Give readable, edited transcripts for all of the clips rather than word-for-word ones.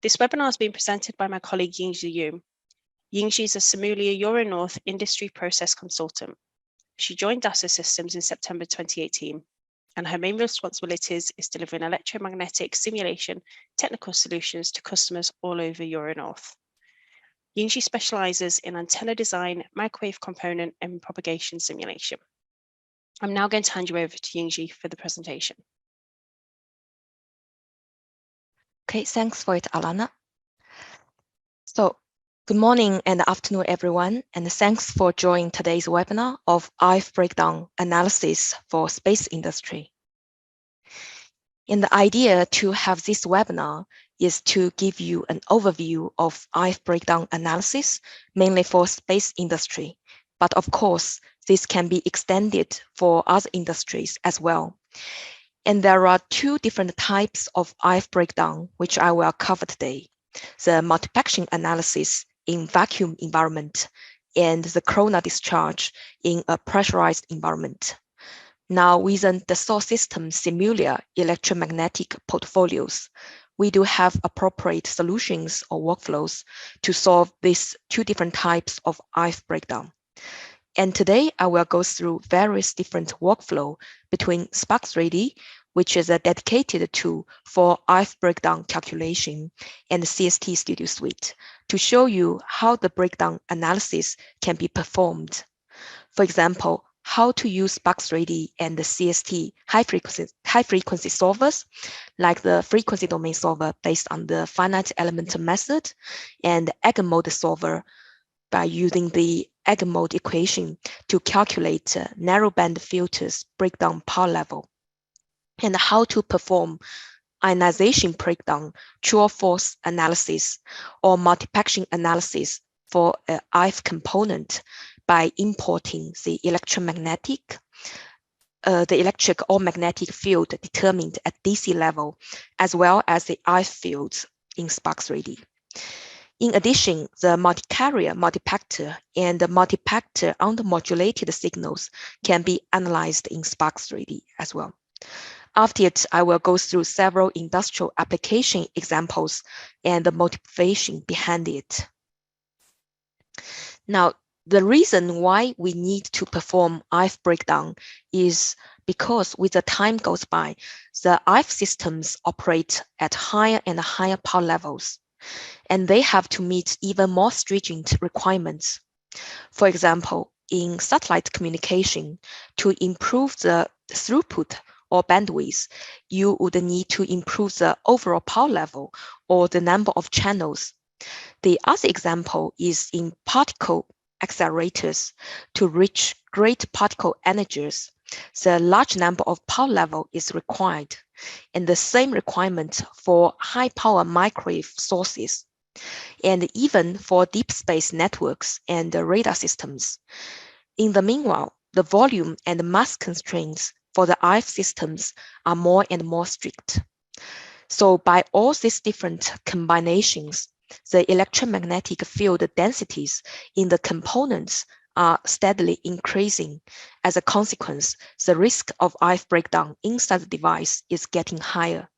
This webinar is being presented by my colleague Yingzhi Yu. Yingzhi is a Simulia Euronorth industry process consultant. She joined Dassault Systems in September 2018, and her main responsibilities is delivering electromagnetic simulation technical solutions to customers all over Euronorth. Yingzhi specializes in antenna design, microwave component, and propagation simulation. I'm now going to hand you over to Yingzhi for the presentation. Okay, thanks for it, Alana. So, good morning and afternoon, everyone, and thanks for joining today's webinar of IF Breakdown Analysis for Space Industry. And the idea to have this webinar is to give you an overview of IF Breakdown Analysis, mainly for space industry. But of course, this can be extended for other industries as well. And there are two different types of IF breakdown, which I will cover today. The multiplexing analysis in vacuum environment and the corona discharge in a pressurized environment. Now, within the Dassault System Simulia electromagnetic portfolios, we do have appropriate solutions or workflows to solve these two different types of IF breakdown. And today I will go through various different workflow between Spark3D, which is a dedicated tool for IF breakdown calculation, and the CST Studio Suite to show you how the breakdown analysis can be performed. For example, how to use Spark3D and the CST high frequency solvers, like the frequency domain solver based on the finite element method, and egg mode solver by using the egg mode equation to calculate narrowband filters breakdown power level, and how to perform ionization breakdown, true or false analysis, or multiplexing analysis for an IF component by importing the electric or magnetic field determined at DC level, as well as the IF fields in Spark3D. In addition, the multi-carrier multiplexer and the multiplexer under-modulated signals can be analyzed in Spark3D as well. After it, I will go through several industrial application examples and the motivation behind it. Now, the reason why we need to perform IF breakdown is because with the time goes by, the IF systems operate at higher and higher power levels, and they have to meet even more stringent requirements. For example, in satellite communication, to improve the throughput or bandwidth, you would need to improve the overall power level or the number of channels. The other example is in particle accelerators. To reach great particle energies, the large number of power level is required, and the same requirement for high power microwave sources, and even for deep space networks and radar systems. In the meanwhile, the volume and mass constraints for the IF systems are more and more strict. So by all these different combinations, the electromagnetic field densities in the components are steadily increasing. As a consequence, the risk of IF breakdown inside the device is getting higher.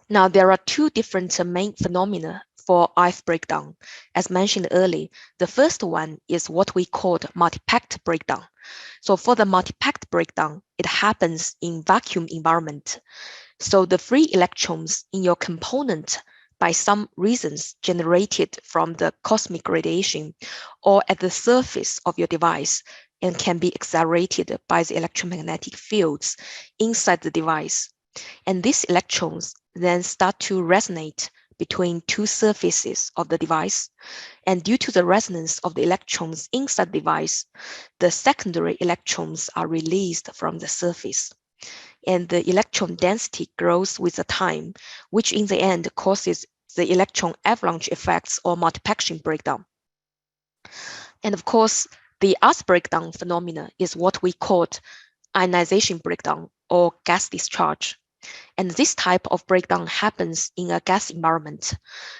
Now, there are two different main phenomena for IF breakdown. As mentioned earlier, the first one is what we call multipacked breakdown. So for the multipacked breakdown, it happens in vacuum environment. So the free electrons in your component, by some reasons generated from the cosmic radiation or at the surface of your device, and can be accelerated by the electromagnetic fields inside the device. And these electrons then start to resonate between two surfaces of the device. And due to the resonance of the electrons inside the device, the secondary electrons are released from the surface. And the electron density grows with the time, which in the end causes the electron avalanche effects or multiplexing breakdown. And of course, the other breakdown phenomena is what we call ionization breakdown or gas discharge. And this type of breakdown happens in a gas environment.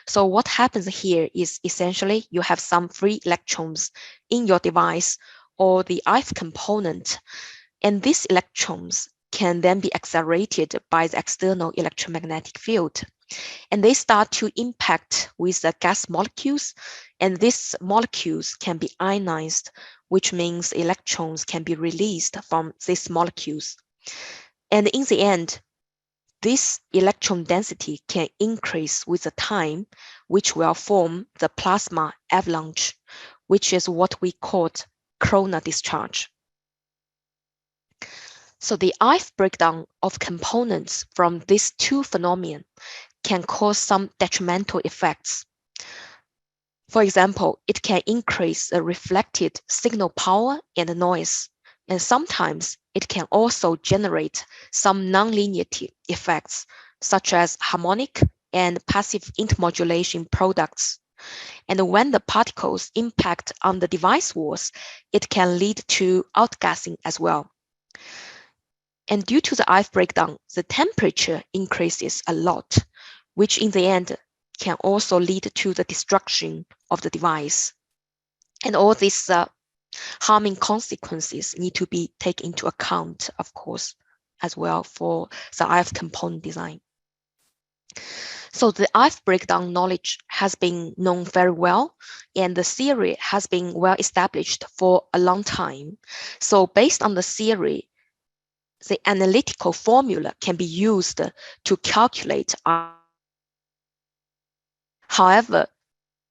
So what happens here is essentially you have some free electrons in your device or the IF component, and these electrons can then be accelerated by the external electromagnetic field. And they start to impact with the gas molecules, and these molecules can be ionized, which means electrons can be released from these molecules. And in the end, this electron density can increase with the time, which will form the plasma avalanche, which is what we call corona discharge. So the IF breakdown of components from these two phenomena can cause some detrimental effects. For example, it can increase the reflected signal power and noise, and sometimes it can also generate some nonlinearity effects, such as harmonic and passive intermodulation products. And when the particles impact on the device walls, it can lead to outgassing as well. And due to the IF breakdown, the temperature increases a lot, which in the end can also lead to the destruction of the device. And all these harming consequences need to be taken into account, of course, as well for the IF component design. So the IF breakdown knowledge has been known very well, and the theory has been well established for a long time. So based on the theory, the analytical formula can be used to calculate. However,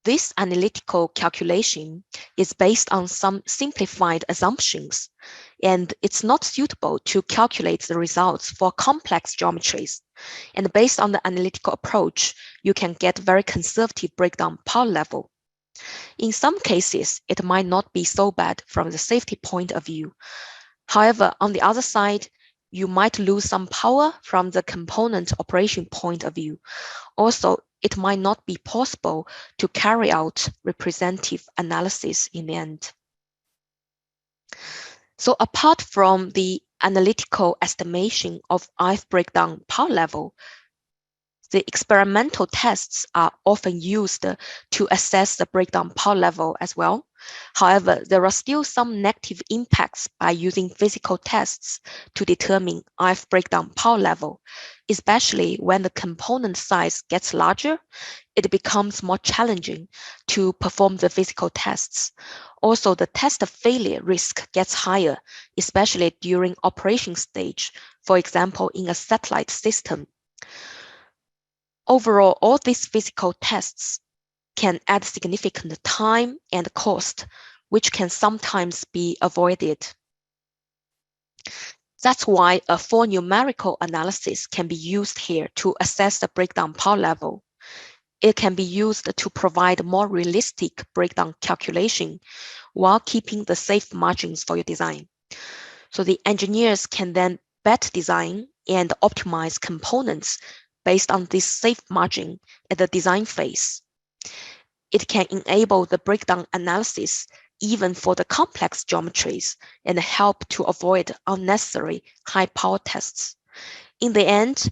this analytical calculation is based on some simplified assumptions, and it's not suitable to calculate the results for complex geometries. And based on the analytical approach, you can get very conservative breakdown power level. In some cases, it might not be so bad from the safety point of view. However, on the other side, you might lose some power from the component operation point of view. Also, it might not be possible to carry out representative analysis in the end. So apart from the analytical estimation of IF breakdown power level, the experimental tests are often used to assess the breakdown power level as well. However, there are still some negative impacts by using physical tests to determine IF breakdown power level, especially when the component size gets larger. It becomes more challenging to perform the physical tests. Also, the test failure risk gets higher, especially during operation stage, for example, in a satellite system. Overall, all these physical tests can add significant time and cost, which can sometimes be avoided. That's why a full numerical analysis can be used here to assess the breakdown power level. It can be used to provide more realistic breakdown calculation while keeping the safe margins for your design. So the engineers can then better design and optimize components based on this safe margin at the design phase. It can enable the breakdown analysis even for the complex geometries and help to avoid unnecessary high power tests. In the end,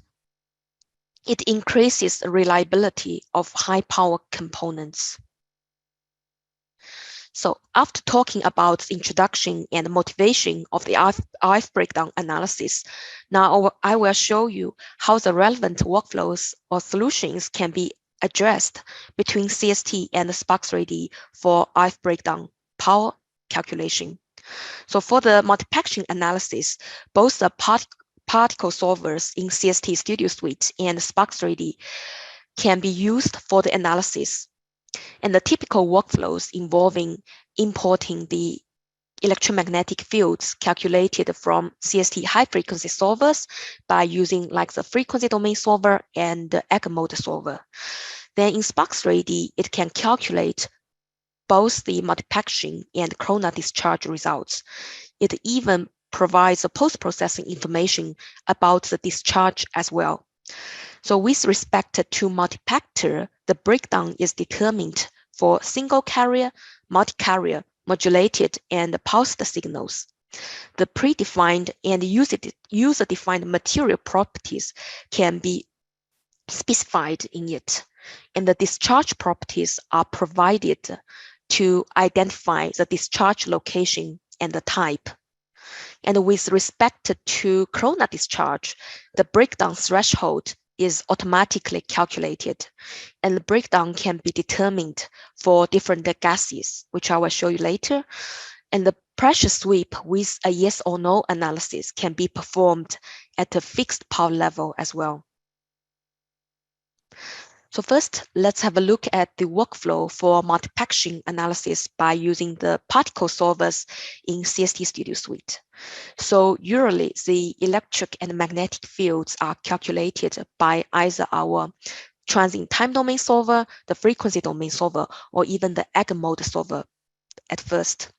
it increases the reliability of high power components. So after talking about the introduction and motivation of the IF breakdown analysis, now I will show you how the relevant workflows or solutions can be addressed between CST and the SPARX-ready for IF breakdown power calculation. So for the multipackaging analysis, both the particle solvers in CST Studio Suite and SPARX-ready can be used for the analysis. And the typical workflows involving importing the electromagnetic fields calculated from CST high frequency solvers by using like the frequency domain solver and the egg mode solver. Then in SPARX-ready, it can calculate both the multipackaging and corona discharge results. It even provides a post-processing information about the discharge as well. So with respect to multipactor, the breakdown is determined for single carrier, multi-carrier, modulated, and pulsed signals. The predefined and user-defined material properties can be specified in it, and the discharge properties are provided to identify the discharge location and the type. And with respect to corona discharge, the breakdown threshold is automatically calculated, and the breakdown can be determined for different gases, which I will show you later. And the pressure sweep with a yes or no analysis can be performed at a fixed power level as well. So first, let's have a look at the workflow for multiplexing analysis by using the particle solvers in CST Studio Suite. So usually the electric and magnetic fields are calculated by either our transient time domain solver, the frequency domain solver, or even the egg mode solver at first.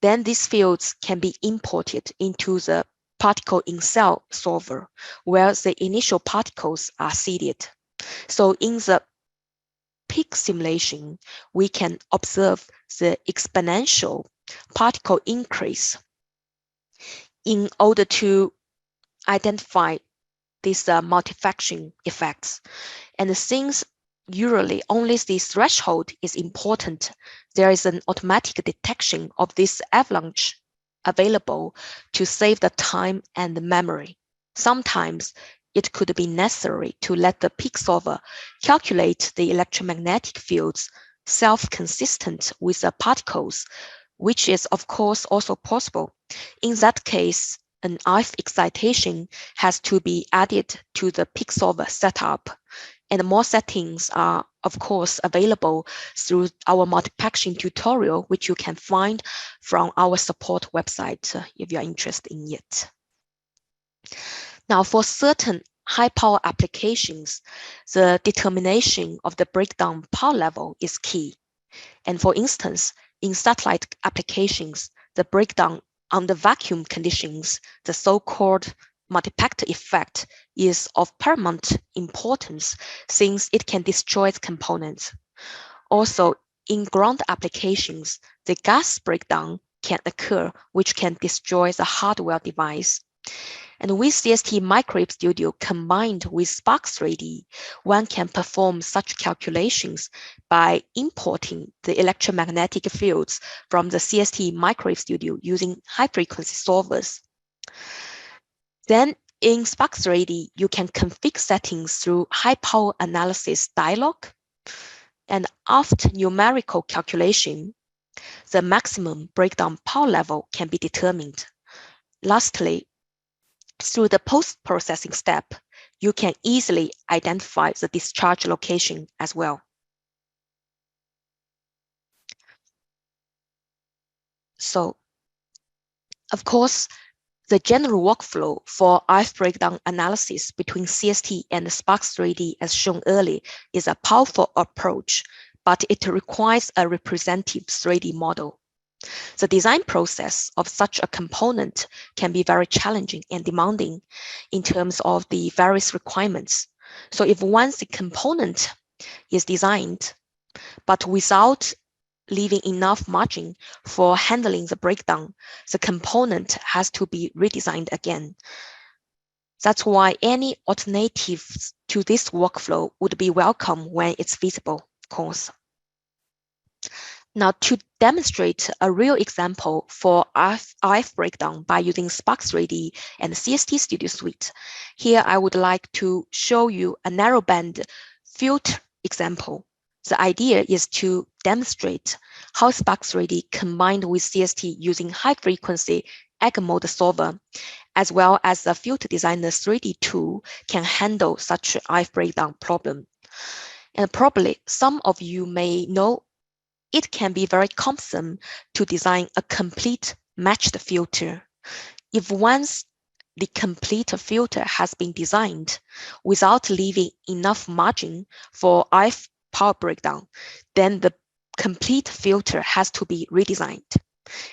Then these fields can be imported into the particle in cell solver, where the initial particles are seeded. So in the peak simulation, we can observe the exponential particle increase in order to identify these multifaction effects. And since usually only the threshold is important, there is an automatic detection of this avalanche available to save the time and the memory. Sometimes it could be necessary to let the peak solver calculate the electromagnetic fields self-consistent with the particles, which is of course also possible. In that case, an IF excitation has to be added to the peak solver setup, and more settings are of course available through our multiplexing tutorial, which you can find from our support website if you're interested in it. Now, for certain high power applications, the determination of the breakdown power level is key. And for instance, in satellite applications, the breakdown under vacuum conditions, the so-called multiplexer effect, is of paramount importance since it can destroy its components. Also, in ground applications, the gas breakdown can occur, which can destroy the hardware device. And with CST Microwave Studio combined with Spark3D, one can perform such calculations by importing the electromagnetic fields from the CST Microwave Studio using high-frequency solvers. Then in Spark3D, you can configure settings through high-power analysis dialog. And after numerical calculation, the maximum breakdown power level can be determined. Lastly, through the post-processing step, you can easily identify the discharge location as well. So, of course, the general workflow for IF breakdown analysis between CST and Spark3D, as shown earlier, is a powerful approach, but it requires a representative 3D model. The design process of such a component can be very challenging and demanding in terms of the various requirements. So if once the component is designed, but without leaving enough margin for handling the breakdown, the component has to be redesigned again. That's why any alternatives to this workflow would be welcome when it's feasible, of course. Now, to demonstrate a real example for IF breakdown by using Spark3D and CST Studio Suite, here I would like to show you a narrowband filter example. The idea is to demonstrate how Spark3D combined with CST using high-frequency egg mode solver, as well as the Filter Designer 3D tool, can handle such an IF breakdown problem. And probably some of you may know it can be very cumbersome to design a complete matched filter. If once the complete filter has been designed without leaving enough margin for IF power breakdown, then the complete filter has to be redesigned.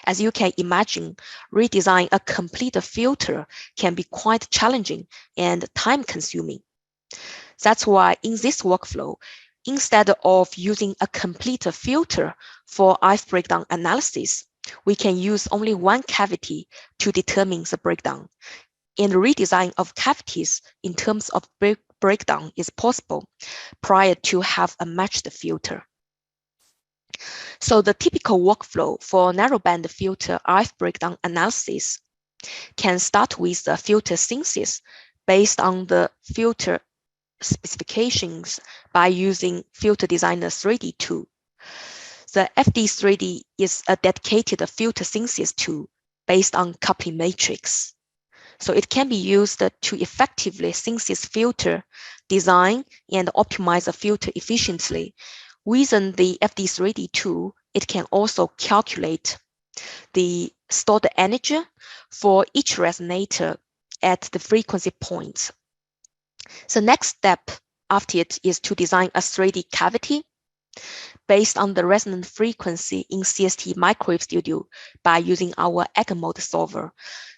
As you can imagine, redesign a complete filter can be quite challenging and time-consuming. That's why in this workflow, instead of using a complete filter for IF breakdown analysis, we can use only one cavity to determine the breakdown. And redesign of cavities in terms of breakdown is possible prior to have a matched filter. So the typical workflow for narrowband filter IF breakdown analysis can start with the filter synthesis based on the filter specifications by using Filter Designer 3D tool. The FD3D is a dedicated filter synthesis tool based on coupling matrix. So it can be used to effectively synthesize filter, design, and optimize a filter efficiently. Within the FD3D tool, it can also calculate the stored energy for each resonator at the frequency points. The next step after it is to design a 3D cavity based on the resonant frequency in CST Microwave Studio by using our Egg mode solver.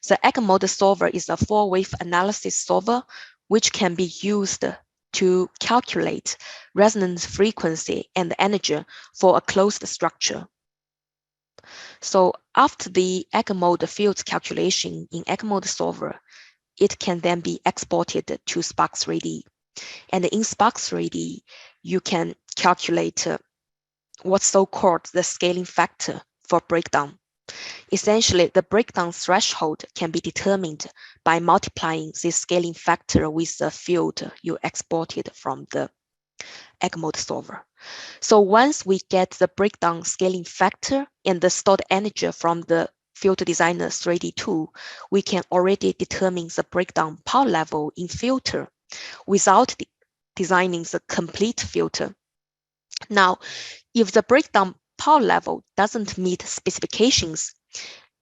The Egg mode solver is a 4-wave analysis solver which can be used to calculate resonance frequency and energy for a closed structure. So after the Egg mode fields calculation in Egg mode solver, it can then be exported to Spark 3D. And in Spark 3D, you can calculate what's so-called the scaling factor for breakdown. Essentially, the breakdown threshold can be determined by multiplying this scaling factor with the field you exported from the Egg mode solver. So once we get the breakdown scaling factor and the stored energy from the Filter Designer 3D tool, we can already determine the breakdown power level in filter without designing the complete filter. Now, if the breakdown power level doesn't meet specifications,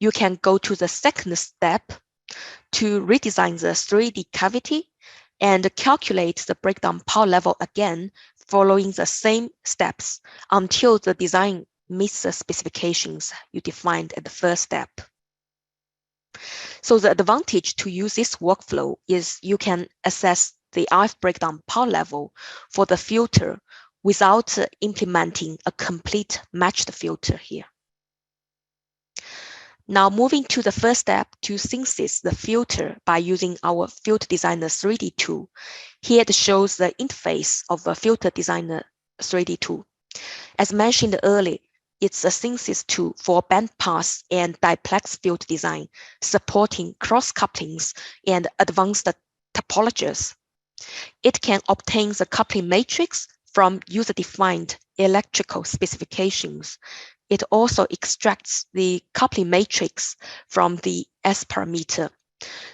you can go to the second step to redesign the 3D cavity and calculate the breakdown power level again, following the same steps until the design meets the specifications you defined at the first step. So the advantage to use this workflow is you can assess the RF breakdown power level for the filter without implementing a complete matched filter here. Now moving to the first step to synthesize the filter by using our Filter Designer 3D tool. Here it shows the interface of a Filter Designer 3D tool. As mentioned earlier, it's a synthesis tool for bandpass and diplex filter design, supporting cross-couplings and advanced topologies. It can obtain the coupling matrix from user-defined electrical specifications. It also extracts the coupling matrix from the S parameter.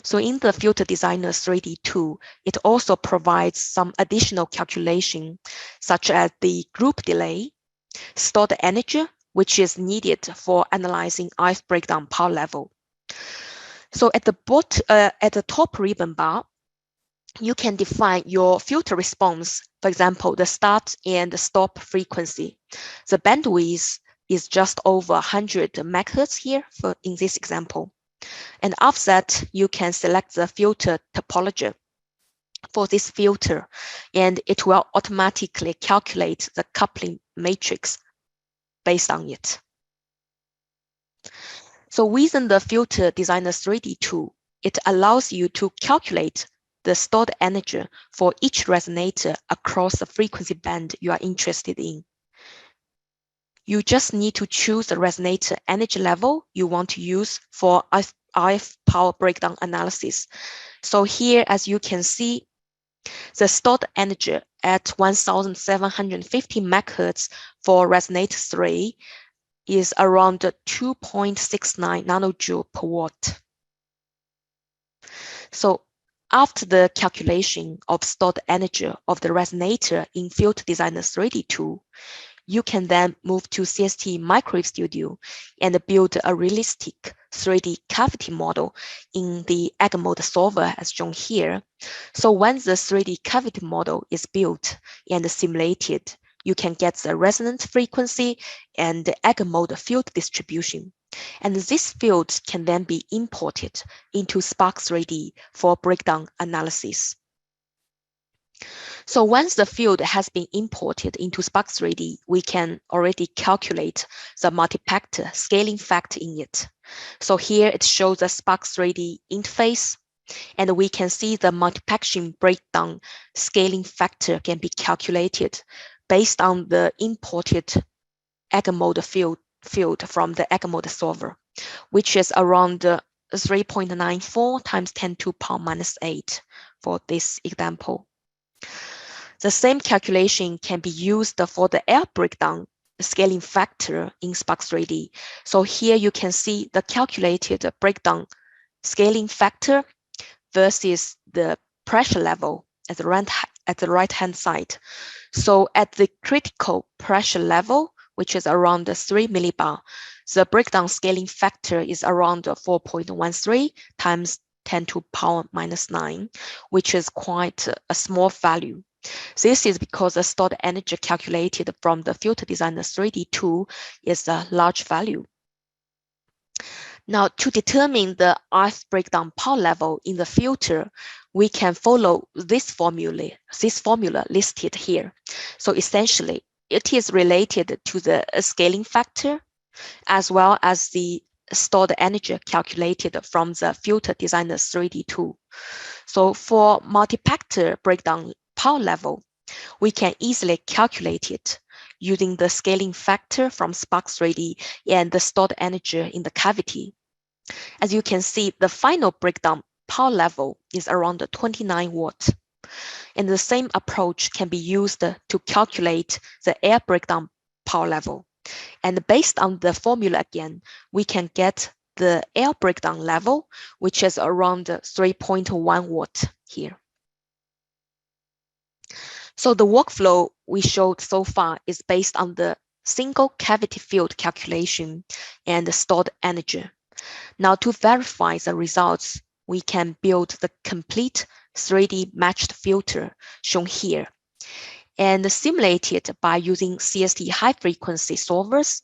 So in the Filter Designer 3D tool, it also provides some additional calculation, such as the group delay, stored energy, which is needed for analyzing RF breakdown power level. So at the top ribbon bar, you can define your filter response, for example, the start and the stop frequency. The bandwidth is just over 100 megahertz here in this example. And after that, you can select the filter topology for this filter, and it will automatically calculate the coupling matrix based on it. So within the Filter Designer 3D tool, it allows you to calculate the stored energy for each resonator across the frequency band you are interested in. You just need to choose the resonator energy level you want to use for RF power breakdown analysis. So here, as you can see, the stored energy at 1750 megahertz for resonator 3 is around 2.69 nanojoule per watt. So after the calculation of stored energy of the resonator in Filter Designer 3D tool, you can then move to CST Microwave Studio and build a realistic 3D cavity model in the Egg mode solver as shown here. So when the 3D cavity model is built and simulated, you can get the resonant frequency and the Egg mode field distribution. And these fields can then be imported into Spark 3D for breakdown analysis. So once the field has been imported into Spark 3D, we can already calculate the multi-factor scaling factor in it. So here it shows the Spark 3D interface, and we can see the multiplexing breakdown scaling factor can be calculated based on the imported Egg mode field from the Egg mode solver, which is around 3.94 times 10 to the power minus 8 for this example. The same calculation can be used for the air breakdown scaling factor in Spark 3D. So here you can see the calculated breakdown scaling factor versus the pressure level at the right-hand side. So at the critical pressure level, which is around 3 millibar, the breakdown scaling factor is around 4.13 times 10 to the power minus 9, which is quite a small value. This is because the stored energy calculated from the filter designer 3D tool is a large value. Now, to determine the ice breakdown power level in the filter, we can follow this formula listed here. So essentially, it is related to the scaling factor as well as the stored energy calculated from the filter designer 3D tool. So for multi-factor breakdown power level, we can easily calculate it using the scaling factor from Spark 3D and the stored energy in the cavity. As you can see, the final breakdown power level is around 29 watts. And the same approach can be used to calculate the air breakdown power level. And based on the formula again, we can get the air breakdown level, which is around 3.1 watts here. So the workflow we showed so far is based on the single cavity field calculation and the stored energy. Now to verify the results, we can build the complete 3D matched filter shown here and simulate it by using CST high frequency solvers.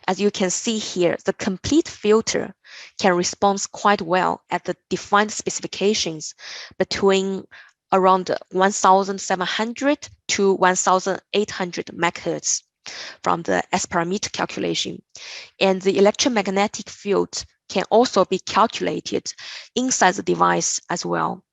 As you can see here, the complete filter can respond quite well at the defined specifications between around 1,700 to 1,800 MHz from the S parameter calculation. And the electromagnetic field can also be calculated inside the device as well.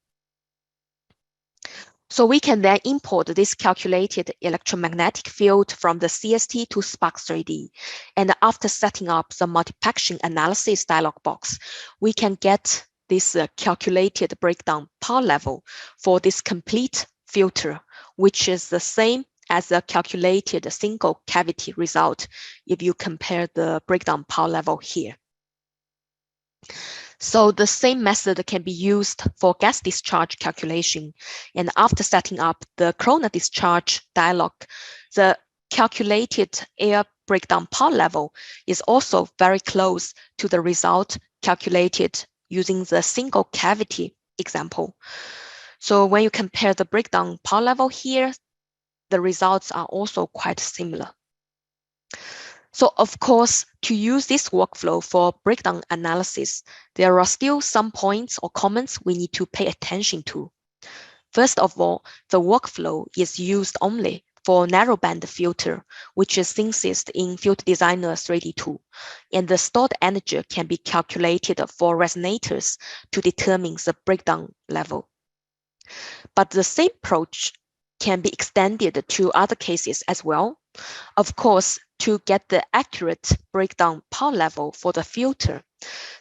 So we can then import this calculated electromagnetic field from the CST to Spark 3D. And after setting up the multiplexing analysis dialog box, we can get this calculated breakdown power level for this complete filter, which is the same as the calculated single cavity result if you compare the breakdown power level here. So the same method can be used for gas discharge calculation. And after setting up the corona discharge dialog, the calculated air breakdown power level is also very close to the result calculated using the single cavity example. So when you compare the breakdown power level here, the results are also quite similar. So of course, to use this workflow for breakdown analysis, there are still some points or comments we need to pay attention to. First of all, the workflow is used only for narrowband filter, which is synthesized in Filter Designer 3D tool, and the stored energy can be calculated for resonators to determine the breakdown level. But the same approach can be extended to other cases as well. Of course, to get the accurate breakdown power level for the filter,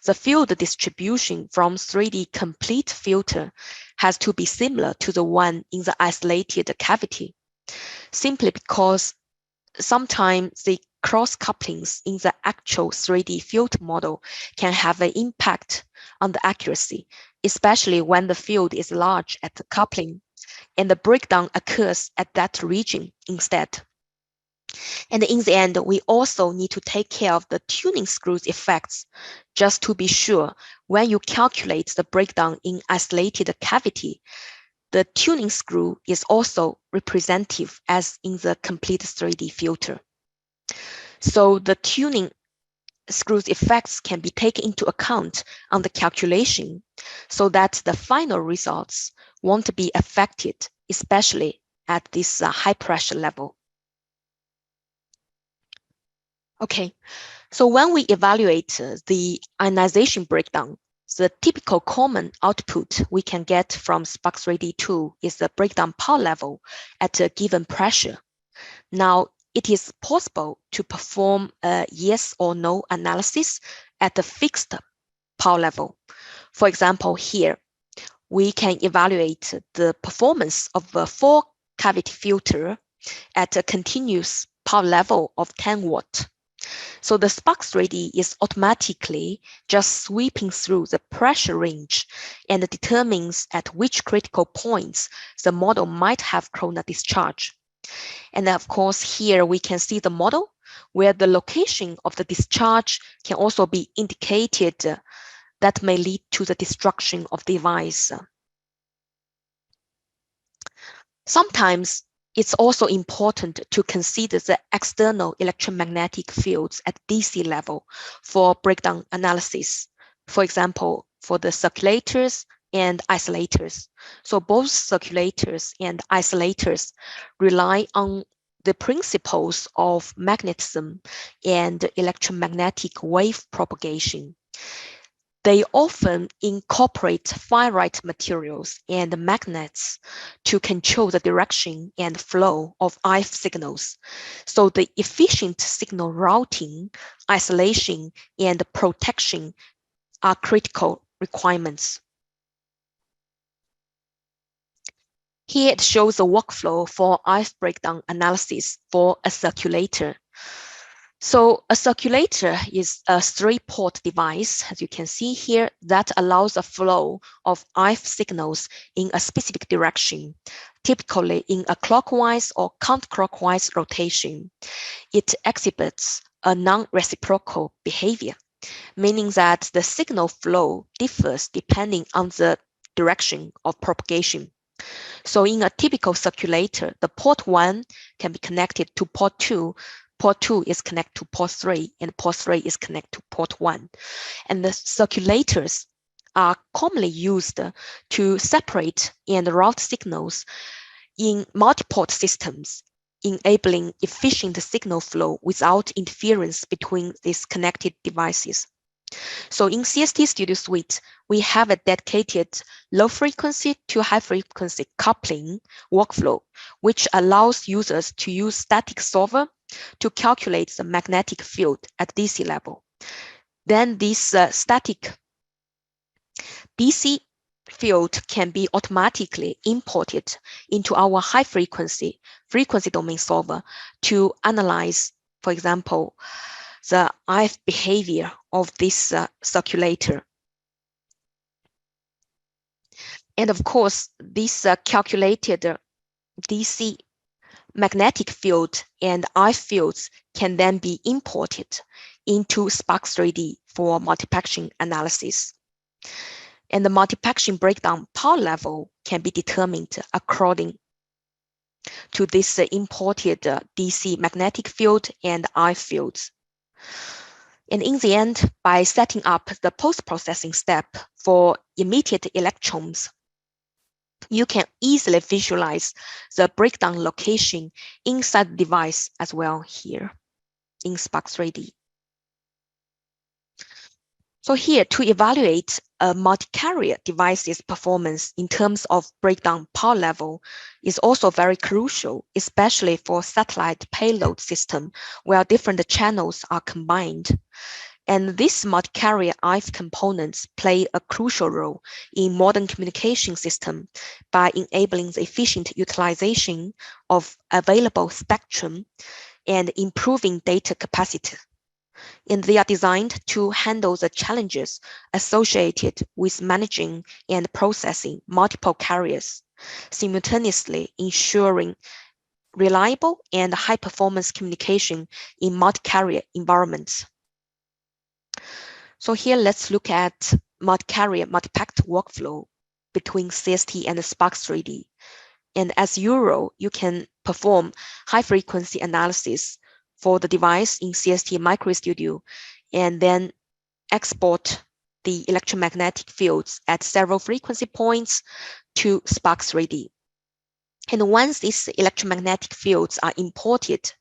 the field distribution from 3D complete filter has to be similar to the one in the isolated cavity, simply because sometimes the cross couplings in the actual 3D filter model can have an impact on the accuracy, especially when the field is large at the coupling and the breakdown occurs at that region instead. And in the end, we also need to take care of the tuning screws effects, just to be sure when you calculate the breakdown in isolated cavity, the tuning screw is also representative as in the complete 3D filter. So the tuning screws effects can be taken into account on the calculation so that the final results won't be affected, especially at this high pressure level. Okay, so when we evaluate the ionization breakdown, the typical common output we can get from Spark 3D tool is the breakdown power level at a given pressure. Now, it is possible to perform a yes or no analysis at a fixed power level. For example, here, we can evaluate the performance of 4 cavity filter at a continuous power level of 10 watt. So the spark 3D is automatically just sweeping through the pressure range and determines at which critical points the model might have corona discharge. And of course, here we can see the model where the location of the discharge can also be indicated that may lead to the destruction of the device. Sometimes it's also important to consider the external electromagnetic fields at DC level for breakdown analysis. For example, for the circulators and isolators. So both circulators and isolators rely on the principles of magnetism and electromagnetic wave propagation. They often incorporate ferrite materials and magnets to control the direction and flow of RF signals. So the efficient signal routing, isolation, and protection are critical requirements. Here it shows the workflow for RF breakdown analysis for a circulator. So a circulator is a 3-port device, as you can see here, that allows a flow of RF signals in a specific direction, typically in a clockwise or counterclockwise rotation. It exhibits a non-reciprocal behavior, meaning that the signal flow differs depending on the direction of propagation. So in a typical circulator, the port 1 can be connected to port 2, port 2 is connected to port 3, and port 3 is connected to port 1. And the circulators are commonly used to separate and route signals in multi-port systems, enabling efficient signal flow without interference between these connected devices. So in CST Studio Suite, we have a dedicated low frequency to high frequency coupling workflow, which allows users to use static solver to calculate the magnetic field at DC level. Then this static DC field can be automatically imported into our high frequency domain solver to analyze, for example, the RF behavior of this circulator. And of course, this calculated DC magnetic field and RF fields can then be imported into Spark 3D for multiplexing analysis. And the multiplexing breakdown power level can be determined according to this imported DC magnetic field and RF fields. And in the end, by setting up the post-processing step for emitted electrons, you can easily visualize the breakdown location inside the device as well here in Spark 3D. So here, to evaluate a multi-carrier device's performance in terms of breakdown power level is also very crucial, especially for satellite payload system where different channels are combined. And these multi-carrier RF components play a crucial role in modern communication system by enabling the efficient utilization of available spectrum and improving data capacity. And they are designed to handle the challenges associated with managing and processing multiple carriers, simultaneously ensuring reliable and high-performance communication in multi-carrier environments. So here, let's look at multi-carrier, multi-packet workflow between CST and Spark 3D. And as usual, you can perform high-frequency analysis for the device in CST Micro Studio, and then export the electromagnetic fields at several frequency points to Spark 3D. And once these electromagnetic fields are imported,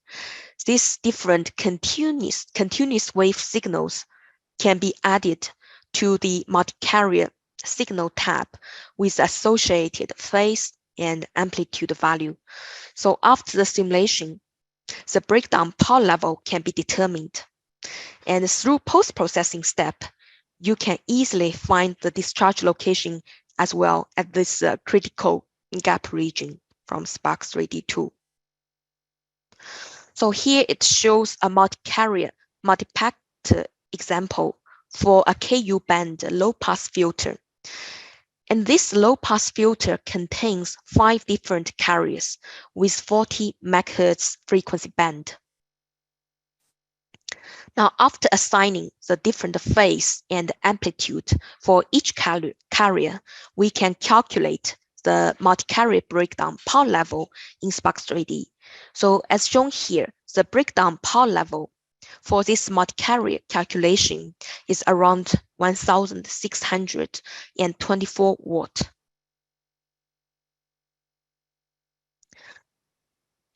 these different continuous wave signals can be added to the multi-carrier signal tab with associated phase and amplitude value. So after the simulation, the breakdown power level can be determined. And through post-processing step, you can easily find the discharge location as well at this critical gap region. from Spark 3D tool. So here it shows a multi-carrier, multi-packed example for a Ku band low-pass filter. And this low-pass filter contains 5 different carriers with 40 MHz frequency band. Now, after assigning the different phase and amplitude for each carrier, we can calculate the multi-carrier breakdown power level in Spark 3D. So as shown here, the breakdown power level for this multi-carrier calculation is around 1,624 watt.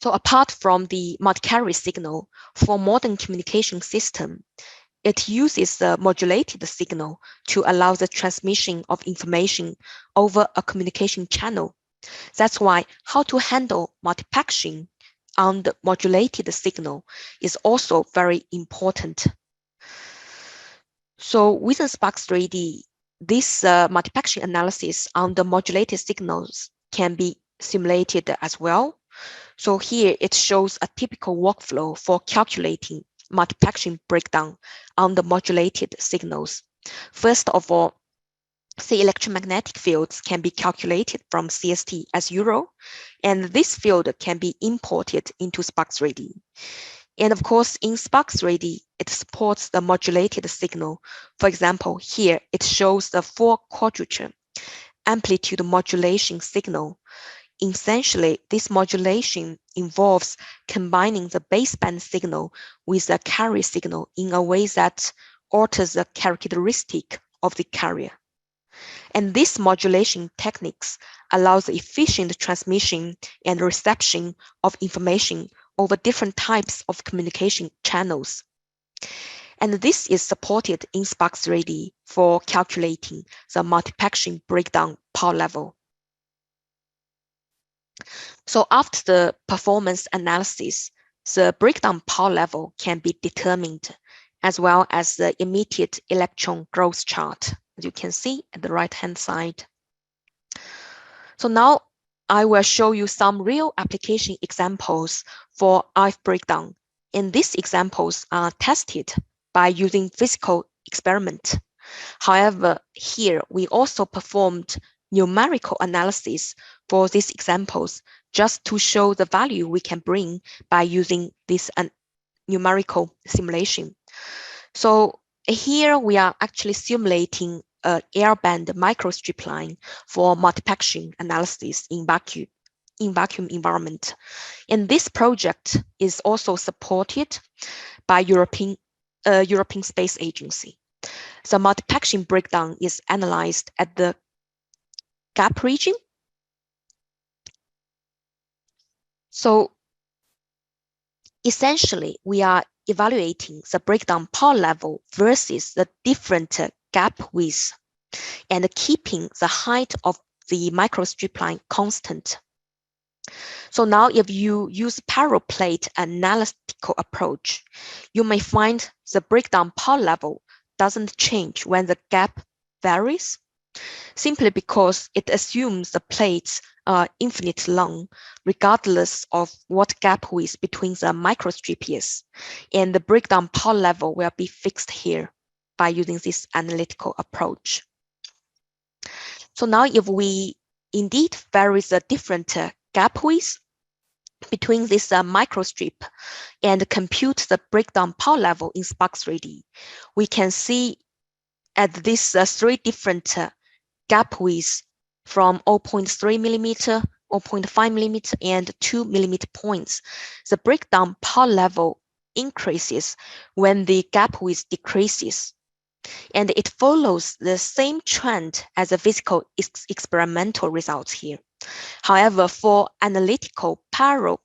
So apart from the multi-carrier signal, for modern communication system, it uses the modulated signal to allow the transmission of information over a communication channel. That's why how to handle multiplexing on the modulated signal is also very important. So within Spark 3D, this multiplexing analysis on the modulated signals can be simulated as well. So here it shows a typical workflow for calculating multiplexing breakdown on the modulated signals. First of all, the electromagnetic fields can be calculated from CST as Euro, and this field can be imported into Spark 3D. And of course, in Spark 3D, it supports the modulated signal. For example, here it shows the 4-quadrature amplitude modulation signal. Essentially, this modulation involves combining the baseband signal with a carrier signal in a way that alters the characteristic of the carrier. And this modulation techniques allows efficient transmission and reception of information over different types of communication channels. And this is supported in Spark 3D for calculating the multiplexing breakdown power level. So after the performance analysis, the breakdown power level can be determined, as well as the emitted electron growth chart, as you can see at the right-hand side. So now I will show you some real application examples for RF breakdown. And these examples are tested by using physical experiment. However, here we also performed numerical analysis for these examples just to show the value we can bring by using this numerical simulation. So here we are actually simulating an airband microstrip line for multiplexing analysis in vacuum environment. And this project is also supported by European Space Agency. The multiplexing breakdown is analyzed at the gap region. So essentially, we are evaluating the breakdown power level versus the different gap width and keeping the height of the microstrip line constant. So now if you use parallel plate analytical approach, you may find the breakdown power level doesn't change when the gap varies, simply because it assumes the plates are infinite long, regardless of what gap width between the microstrip is, and the breakdown power level will be fixed here by using this analytical approach. So now if we indeed vary the different gap width between this microstrip and compute the breakdown power level in Spark 3D, we can see at these 3 different gap width from 0.3 millimeter, 0.5 millimeter, and 2 millimeter points, the breakdown power level increases when the gap width decreases. And it follows the same trend as the physical experimental results here. However, for analytical parallel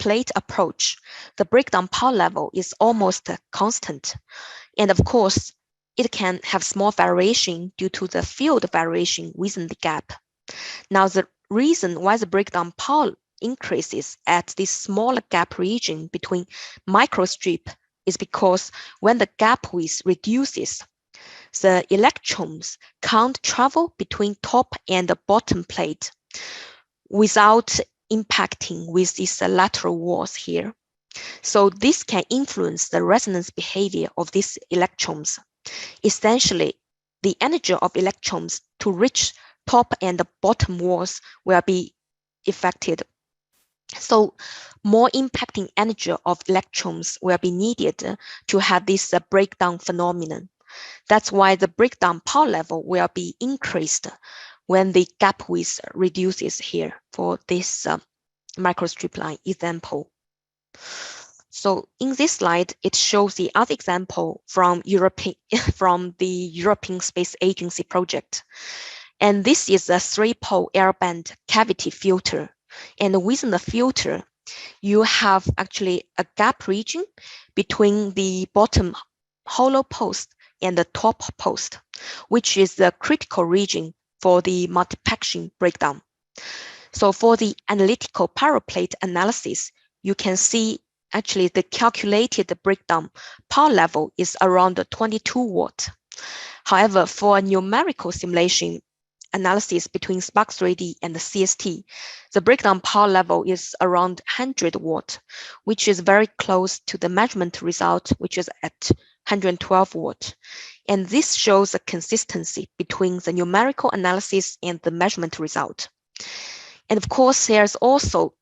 plate approach, the breakdown power level is almost constant. And of course, it can have small variation due to the field variation within the gap. Now, the reason why the breakdown power increases at this smaller gap region between microstrip is because when the gap width reduces, the electrons can't travel between top and the bottom plate without impacting with these lateral walls here. So this can influence the resonance behavior of these electrons. Essentially, the energy of electrons to reach top and bottom walls will be affected. So more impacting energy of electrons will be needed to have this breakdown phenomenon. That's why the breakdown power level will be increased when the gap width reduces here for this microstrip line example. So in this slide, it shows the other example from from the European Space Agency project. And this is a 3-pole airband cavity filter. And within the filter, you have actually a gap region between the bottom hollow post and the top post, which is the critical region for the multiplexing breakdown. So for the analytical power plate analysis, you can see actually the calculated breakdown power level is around 22 watt. However, for a numerical simulation analysis between Spark3D and the CST, the breakdown power level is around 100 watt, which is very close to the measurement result, which is at 112 watt. And this shows a consistency between the numerical analysis and the measurement result. And of course, there's also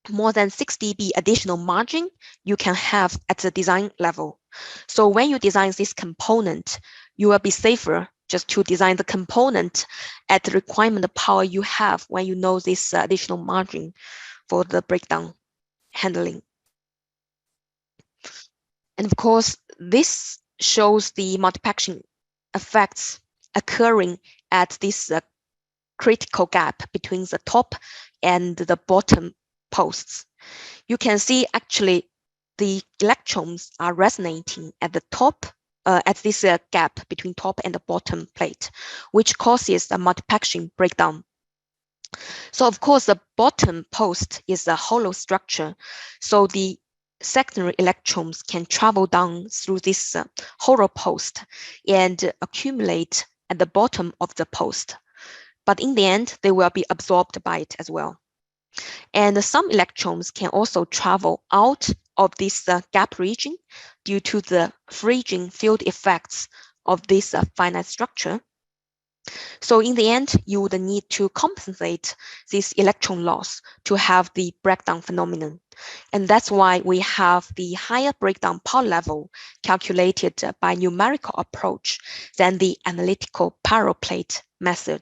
more than 6 dB additional margin you can have at the design level. So when you design this component, you will be safer just to design the component at the requirement power you have when you know this additional margin for the breakdown handling. And of course, this shows the multiplexing effects occurring at this critical gap between the top and the bottom posts. You can see actually the electrons are resonating at the top, at this gap between top and the bottom plate, which causes a multiplexing breakdown. So of course, the bottom post is a hollow structure. So the secondary electrons can travel down through this hollow post and accumulate at the bottom of the post. But in the end, they will be absorbed by it as well. And some electrons can also travel out of this gap region due to the fringing field effects of this finite structure. So in the end, you would need to compensate this electron loss to have the breakdown phenomenon. And that's why we have the higher breakdown power level calculated by numerical approach than the analytical power plate method.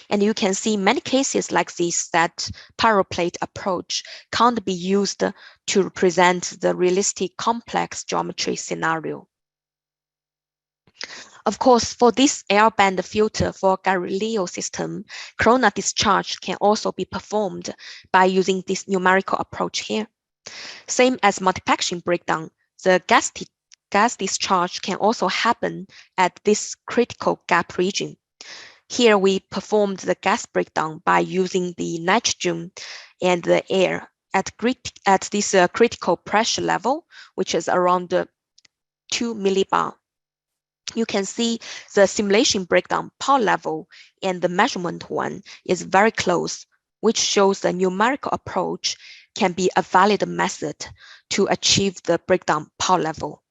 And you can see many cases like this that power plate approach can't be used to represent the realistic complex geometry scenario. Of course, for this airband filter for Galileo system, corona discharge can also be performed by using this numerical approach here. Same as multiplexing breakdown, the gas discharge can also happen at this critical gap region. Here we performed the gas breakdown by using the nitrogen and the air at this critical pressure level, which is around 2 millibar. You can see the simulation breakdown power level and the measurement one is very close, which shows the numerical approach can be a valid method to achieve the breakdown power level.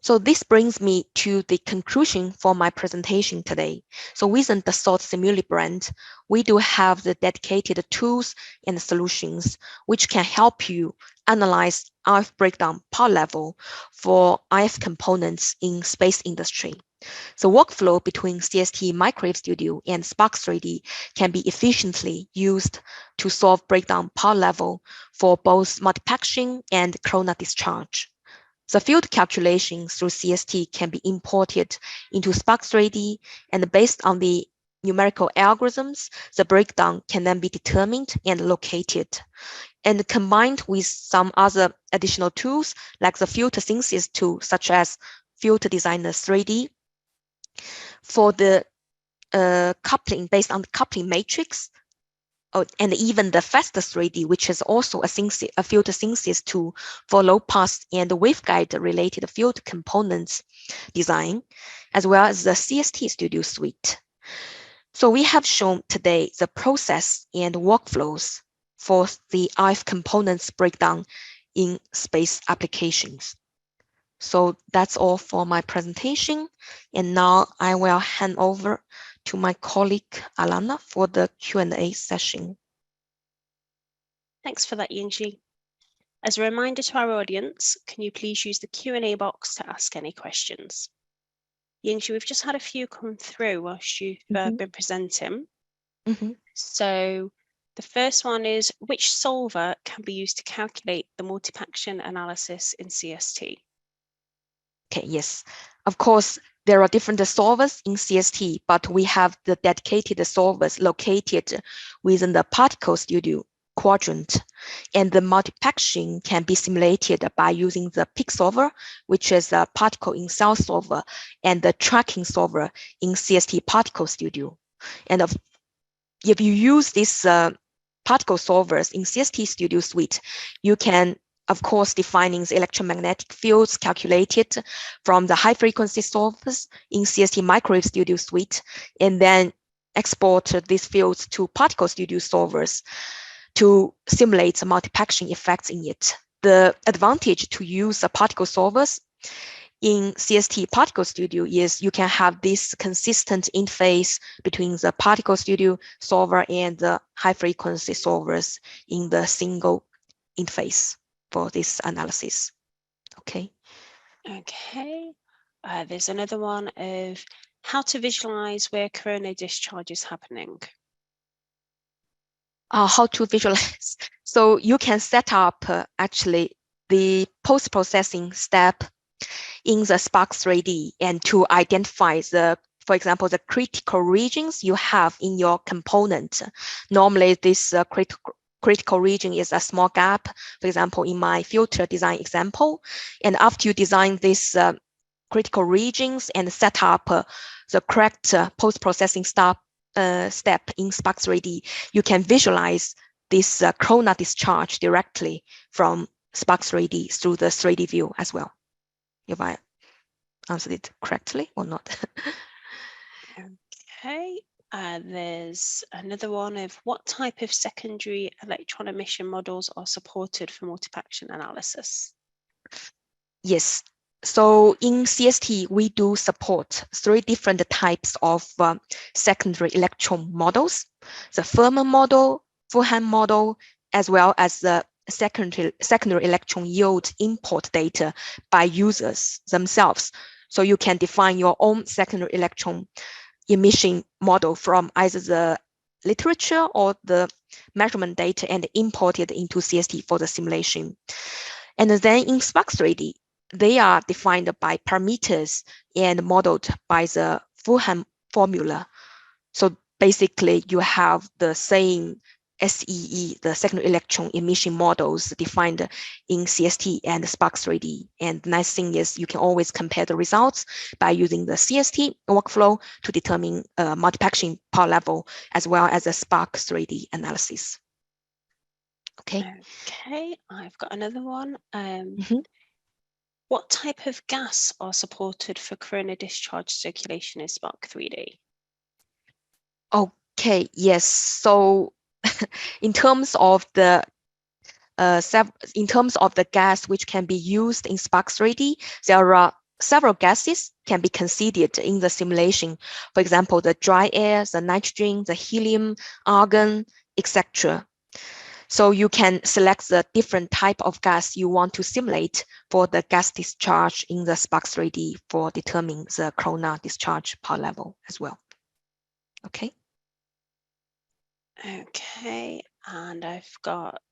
So this brings me to the conclusion for my presentation today. So within the Dassault Simuli brand, we do have the dedicated tools and solutions which can help you analyze RF breakdown power level for RF components in space industry. The workflow between CST Microwave Studio and Spark3D can be efficiently used to solve breakdown power level for both multiplexing and corona discharge. The field calculation through CST can be imported into Spark3D, and based on the numerical algorithms, the breakdown can then be determined and located. And combined with some other additional tools, like the filter synthesis tool, such as Filter Designer 3D, for the coupling based on the coupling matrix, and even the faster 3D, which is also a filter synthesis tool for low pass and waveguide related field components design, as well as the CST Studio suite. So we have shown today the process and workflows for the IVE components breakdown in space applications. So that's all for my presentation. And now I will hand over to my colleague Alana for the Q&A session. Thanks for that, Yingxi. As a reminder to our audience, can you please use the Q&A box to ask any questions? Yingxi, we've just had a few come through whilst you've been presenting. So the first one is, which solver can be used to calculate the multipaction analysis in CST? Okay, yes. Of course, there are different solvers in CST, but we have the dedicated solvers located within the particle studio quadrant. And the multipaction can be simulated by using the PIC solver, which is a particle in cell solver, and the tracking solver in CST particle studio. And if you use these particle solvers in CST studio suite, you can of course, defining the electromagnetic fields calculated from the high frequency solvers in CST Microwave Studio Suite, and then export these fields to particle studio solvers to simulate the multipaction effects in it. The advantage to use the particle solvers in CST Particle Studio is you can have this consistent interface between the Particle Studio solver and the high frequency solvers in the single interface for this analysis. Okay. Okay. There's another one of how to visualize where corona discharge is happening. How to visualize. So you can set up actually the post-processing step in the Spark 3D and to identify the, for example, the critical regions you have in your component. Normally this critical region is a small gap, for example, in my filter design example. And after you design this critical regions and set up the correct post-processing step in Spark 3D, you can visualize this corona discharge directly from Spark 3D through the 3D view as well. If I answered it correctly or not. Okay. There's another one of what type of secondary electron emission models are supported for multipaction analysis? Yes. So in CST, we do support 3 different types of secondary electron models: the Fermat model, Fulham model, as well as the secondary electron yield import data by users themselves. So you can define your own secondary electron emission model from either the literature or the measurement data and import it into CST for the simulation. And then in Spark 3D, they are defined by parameters and modeled by the Fulham formula. So basically you have the same SEE, the secondary electron emission models defined in CST and Spark 3D. And the nice thing is you can always compare the results by using the CST workflow to determine multipaction power level, as well as a Spark 3D analysis. Okay. Okay, I've got another one. What type of gas are supported for corona discharge circulation in Spark 3D? Okay, yes. So in terms of the gas which can be used in Spark 3D, there are several gases can be considered in the simulation. For example, the dry air, the nitrogen, the helium, argon, etc. So you can select the different type of gas you want to simulate for the gas discharge in the Spark 3D for determining the corona discharge power level as well. Okay. Okay, and I've got,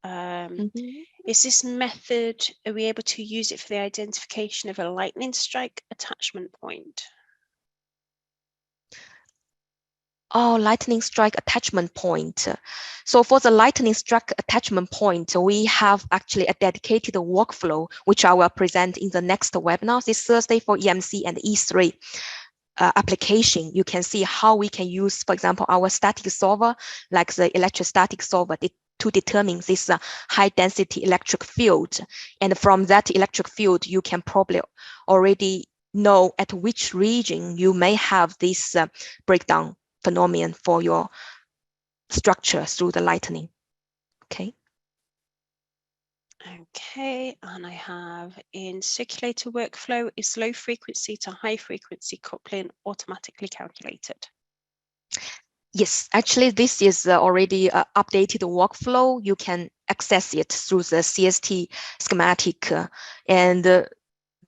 is this method, are we able to use it for the identification of a lightning strike attachment point? Oh, lightning strike attachment point. So for the lightning strike attachment point, we have actually a dedicated workflow, which I will present in the next webinar this Thursday for EMC and E3 application. You can see how we can use, for example, our static solver, like the electrostatic solver, to determine this high density electric field. And from that electric field, you can probably already know at which region you may have this breakdown phenomenon for your structure through the lightning. Okay. Okay, and I have in circulator workflow, is low frequency to high frequency coupling automatically calculated? Yes, actually, this is already an updated workflow. You can access it through the CST schematic. And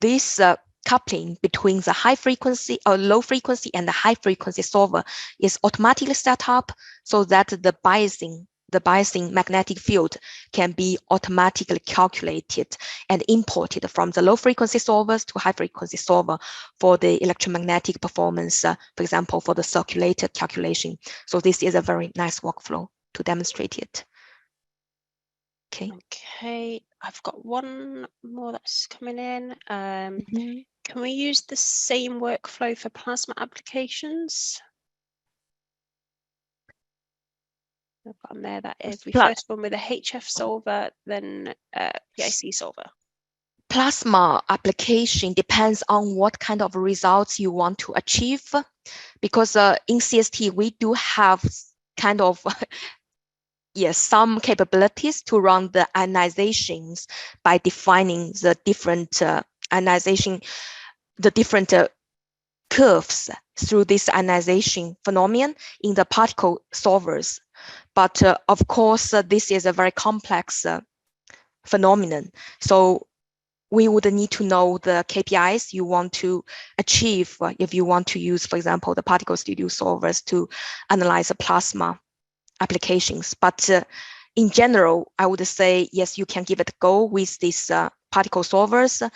this coupling between the high frequency or low frequency and the high frequency solver is automatically set up so that the biasing magnetic field can be automatically calculated and imported from the low frequency solvers to high frequency solver for the electromagnetic performance, for example, for the circulator calculation. So this is a very nice workflow to demonstrate it. Okay, I've got one more that's coming in. Can we use the same workflow for plasma applications? I've got on there that is we first one with a HF solver, then PIC solver. Plasma application depends on what kind of results you want to achieve, because in CST we do have kind of some capabilities to run the ionizations by defining the different ionization, the different curves through this ionization phenomenon in the particle solvers. But of course, this is a very complex phenomenon. So we would need to know the KPIs you want to achieve if you want to use, for example, the particle studio solvers to analyze the plasma applications. But in general, I would say, yes, you can give it a go with these particle solvers,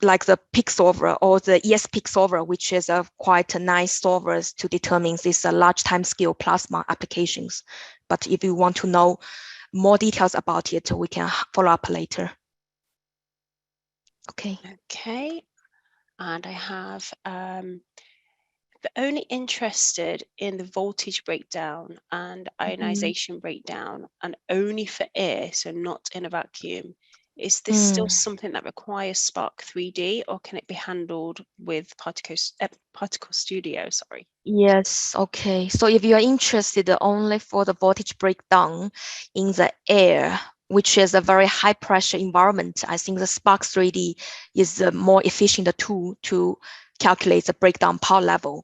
like the PIC solver or the ESPIC solver, which is quite a nice solvers to determine these large time scale plasma applications. But if you want to know more details about it, we can follow up later. Okay. Okay, and I have only interested in the voltage breakdown and ionization breakdown, and only for air, so not in a vacuum. Is this still something that requires Spark 3D, or can it be handled with Particle Studio? Sorry. Yes, okay. So if you are interested only for the voltage breakdown in the air, which is a very high pressure environment, I think the Spark 3D is a more efficient tool to calculate the breakdown power level.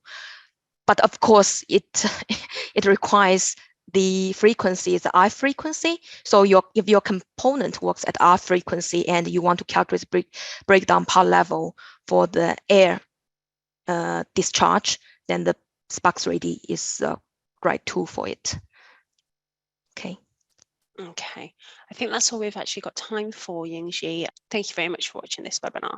But of course, it requires the frequency is the I frequency. So if your component works at R frequency and you want to calculate breakdown power level for the air discharge, then the Spark 3D is a great tool for it. Okay. Okay, I think that's all we've actually got time for, Yingxi. Thank you very much for watching this webinar.